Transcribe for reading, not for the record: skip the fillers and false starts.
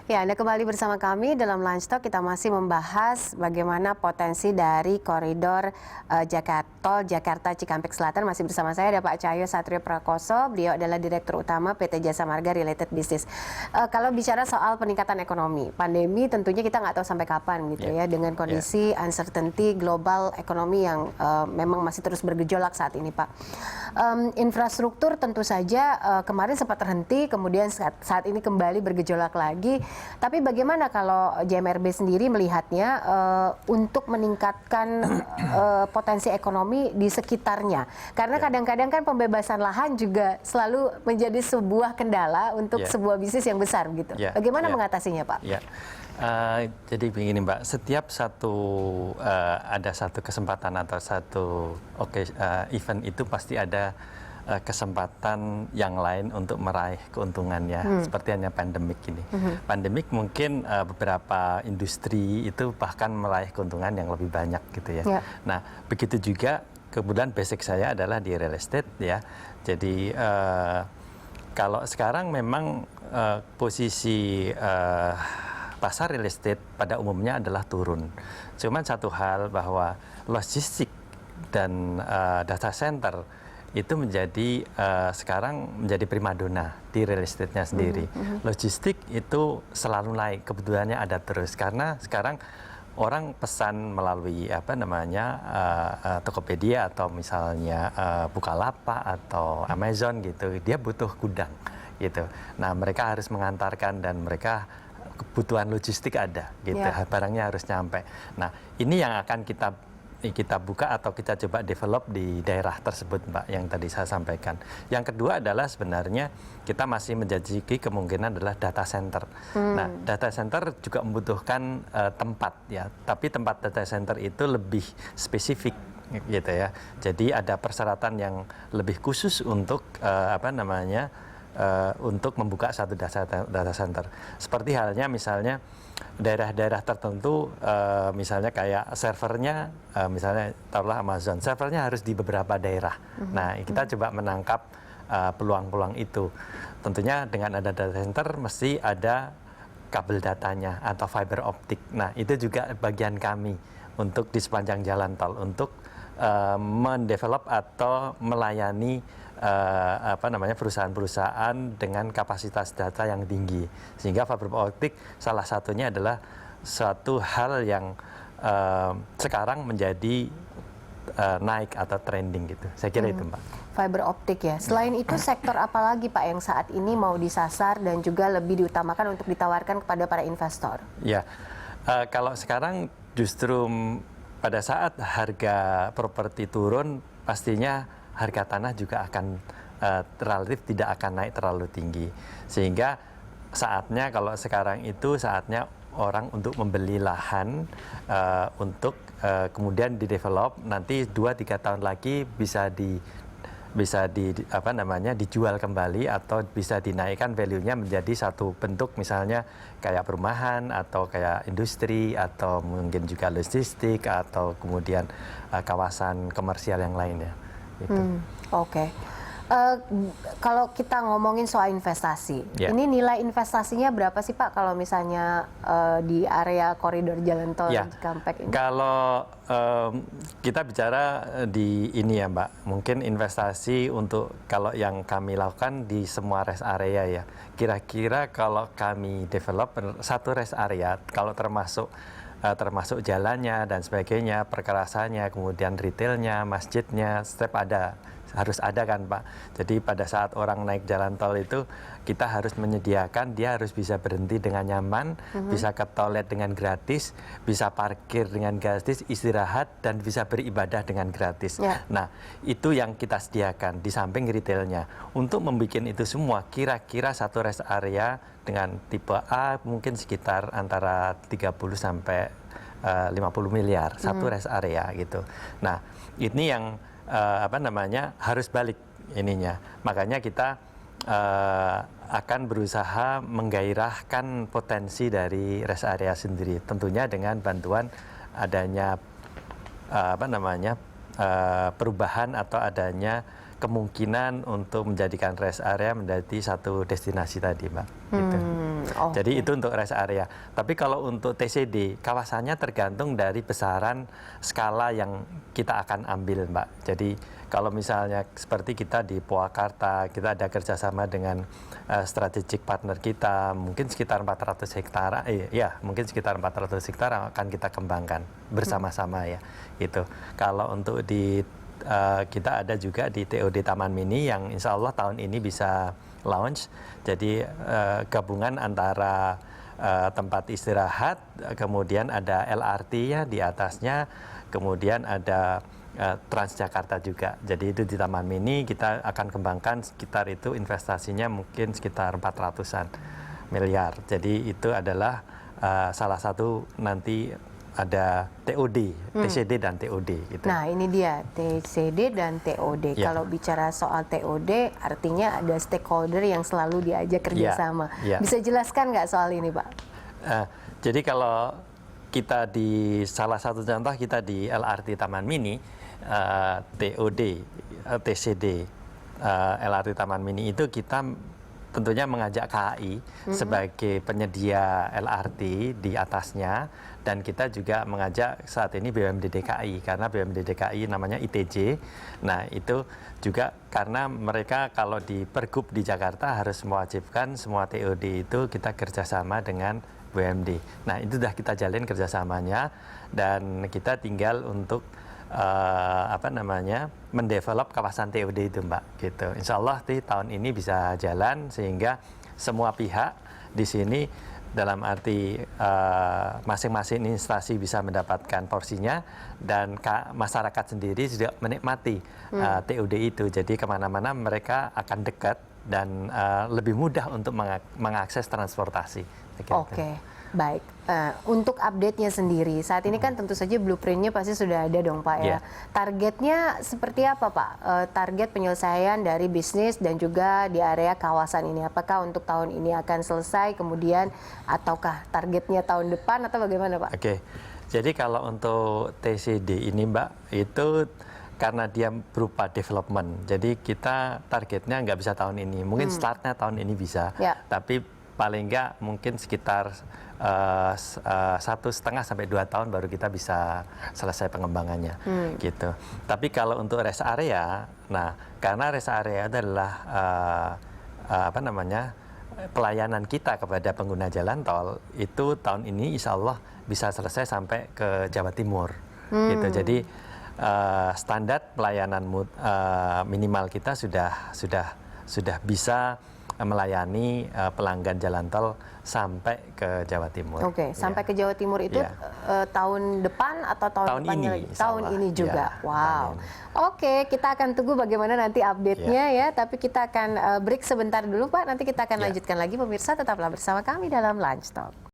Ya, Anda kembali bersama kami dalam Lunch Talk. Kita masih membahas bagaimana potensi dari koridor Tol Jakarta Cikampek Selatan. Masih bersama saya ada Pak Cahyo Satrio Prakoso. Beliau adalah Direktur Utama PT Jasa Marga Related Business. Kalau bicara soal peningkatan ekonomi, pandemi tentunya kita nggak tahu sampai kapan gitu ya. Dengan kondisi uncertainty global ekonomi yang memang masih terus bergejolak saat ini, Pak. Infrastruktur tentu saja kemarin sempat terhenti, kemudian saat ini kembali bergejolak lagi. Tapi bagaimana kalau JMRB sendiri melihatnya untuk meningkatkan potensi ekonomi di sekitarnya? Karena kadang-kadang kan pembebasan lahan juga selalu menjadi sebuah kendala untuk sebuah bisnis yang besar gitu. Bagaimana mengatasinya, Pak? Jadi begini, Mbak, setiap ada satu kesempatan atau satu event itu pasti ada kesempatan yang lain untuk meraih keuntungannya, seperti hanya pandemik ini. Pandemik mungkin beberapa industri itu bahkan meraih keuntungan yang lebih banyak gitu ya. Nah, begitu juga kebetulan basic saya adalah di real estate ya. Jadi kalau sekarang memang posisi pasar real estate pada umumnya adalah turun. Cuman satu hal bahwa logistik dan data center itu sekarang menjadi primadona di real estate-nya sendiri. Logistik itu selalu naik, kebutuhannya ada terus karena sekarang orang pesan melalui Tokopedia atau misalnya Bukalapak atau Amazon gitu, dia butuh gudang gitu. Nah, mereka harus mengantarkan dan mereka kebutuhan logistik ada gitu, barangnya harus nyampe. Nah, ini yang akan kita buka atau kita coba develop di daerah tersebut, Mbak, yang tadi saya sampaikan. Yang kedua adalah sebenarnya kita masih menjajaki kemungkinan adalah data center. Nah, data center juga membutuhkan tempat ya, tapi tempat data center itu lebih spesifik gitu ya. Jadi ada persyaratan yang lebih khusus untuk untuk membuka satu data center. Seperti halnya misalnya daerah-daerah tertentu, misalnya kayak servernya, misalnya taruhlah Amazon, servernya harus di beberapa daerah. Nah, kita coba menangkap peluang-peluang itu. Tentunya dengan ada data center mesti ada kabel datanya atau fiber optik. Nah, itu juga bagian kami untuk di sepanjang jalan tol untuk mendevelop atau melayani perusahaan-perusahaan dengan kapasitas data yang tinggi, sehingga fiber optik salah satunya adalah suatu hal yang sekarang menjadi naik atau trending gitu. Saya kira itu, Mbak. Fiber optik ya. Selain itu sektor apa lagi, Pak, yang saat ini mau disasar dan juga lebih diutamakan untuk ditawarkan kepada para investor? Ya, kalau sekarang justru pada saat harga properti turun, pastinya harga tanah juga akan relatif tidak akan naik terlalu tinggi. Sehingga saatnya kalau sekarang itu saatnya orang untuk membeli lahan untuk kemudian didevelop, nanti 2-3 tahun lagi bisa dijual kembali atau bisa dinaikkan value-nya menjadi satu bentuk misalnya kayak perumahan atau kayak industri atau mungkin juga logistik atau kemudian kawasan komersial yang lainnya. Gitu. Oke. Kalau kita ngomongin soal investasi, ini nilai investasinya berapa sih, Pak, kalau misalnya di area koridor jalan tol Cikampek ini? Kalau kita bicara di ini ya, Mbak, mungkin investasi untuk kalau yang kami lakukan di semua rest area ya, kira-kira kalau kami develop satu rest area, kalau termasuk jalannya dan sebagainya, perkerasannya, kemudian retailnya, masjidnya, harus ada kan, Pak. Jadi pada saat orang naik jalan tol itu kita harus menyediakan dia harus bisa berhenti dengan nyaman, bisa ke toilet dengan gratis, bisa parkir dengan gratis, istirahat dan bisa beribadah dengan gratis. Nah, itu yang kita sediakan di samping retailnya. Untuk membuat itu semua, kira-kira satu rest area dengan tipe A mungkin sekitar antara 30 sampai 50 miliar satu rest area gitu. Nah, ini yang harus balik ininya. Makanya kita akan berusaha menggairahkan potensi dari rest area sendiri. Tentunya dengan bantuan adanya perubahan atau adanya kemungkinan untuk menjadikan rest area menjadi satu destinasi tadi, Mbak. Gitu. Jadi itu untuk rest area. Tapi kalau untuk TCD, kawasannya tergantung dari besaran skala yang kita akan ambil, Mbak. Jadi kalau misalnya seperti kita di Purwakarta, kita ada kerjasama dengan strategic partner kita, mungkin sekitar 400 hektar, mungkin sekitar 400 hektar akan kita kembangkan bersama-sama ya. Itu. Kalau untuk di kita ada juga di TOD Taman Mini yang insya Allah tahun ini bisa launch. Jadi gabungan antara tempat istirahat, kemudian ada LRT ya di atasnya, kemudian ada Transjakarta juga. Jadi itu di Taman Mini kita akan kembangkan sekitar itu investasinya mungkin sekitar 400-an miliar. Jadi itu adalah salah satu nanti ada TOD, TCD dan TOD. Gitu. Nah ini dia TCD dan TOD. Ya. Kalau bicara soal TOD, artinya ada stakeholder yang selalu diajak kerjasama. Ya. Bisa jelaskan nggak soal ini, Pak? Jadi kalau kita di salah satu contoh kita di LRT Taman Mini, TOD, TCD, LRT Taman Mini itu kita tentunya mengajak KAI sebagai penyedia LRT di atasnya, dan kita juga mengajak saat ini BUMD DKI karena BUMD DKI namanya ITJ. Nah itu juga karena mereka kalau di Pergub di Jakarta harus mewajibkan semua TOD itu kita kerjasama dengan BUMD. Nah itu sudah kita jalin kerjasamanya dan kita tinggal untuk mendevelop kawasan TOD itu, Mbak, gitu. Insya Allah di tahun ini bisa jalan sehingga semua pihak di sini dalam arti masing-masing instansi bisa mendapatkan porsinya dan masyarakat sendiri juga menikmati TOD itu. Jadi kemana-mana mereka akan dekat dan lebih mudah untuk mengakses transportasi. Oke. Baik, untuk update-nya sendiri, saat ini kan tentu saja blueprint-nya pasti sudah ada dong Pak ya. Targetnya seperti apa Pak? Target penyelesaian dari bisnis dan juga di area kawasan ini. Apakah untuk tahun ini akan selesai kemudian ataukah targetnya tahun depan atau bagaimana Pak? Oke, jadi kalau untuk TCD ini Mbak, itu karena dia berupa development, jadi kita targetnya nggak bisa tahun ini. Mungkin startnya tahun ini bisa, tapi paling nggak mungkin sekitar 1,5 sampai 2 tahun baru kita bisa selesai pengembangannya, gitu. Tapi kalau untuk rest area, nah karena rest area adalah pelayanan kita kepada pengguna jalan tol itu tahun ini insya Allah bisa selesai sampai ke Jawa Timur, gitu. Jadi standar pelayanan minimal kita sudah bisa melayani pelanggan jalan tol sampai ke Jawa Timur. Oke, sampai ke Jawa Timur itu tahun depan atau tahun depannya lagi? Tahun ini juga. Wow. Oke, kita akan tunggu bagaimana nanti update-nya ya. Tapi kita akan break sebentar dulu Pak. Nanti kita akan lanjutkan lagi pemirsa. Tetaplah bersama kami dalam Lunch Talk.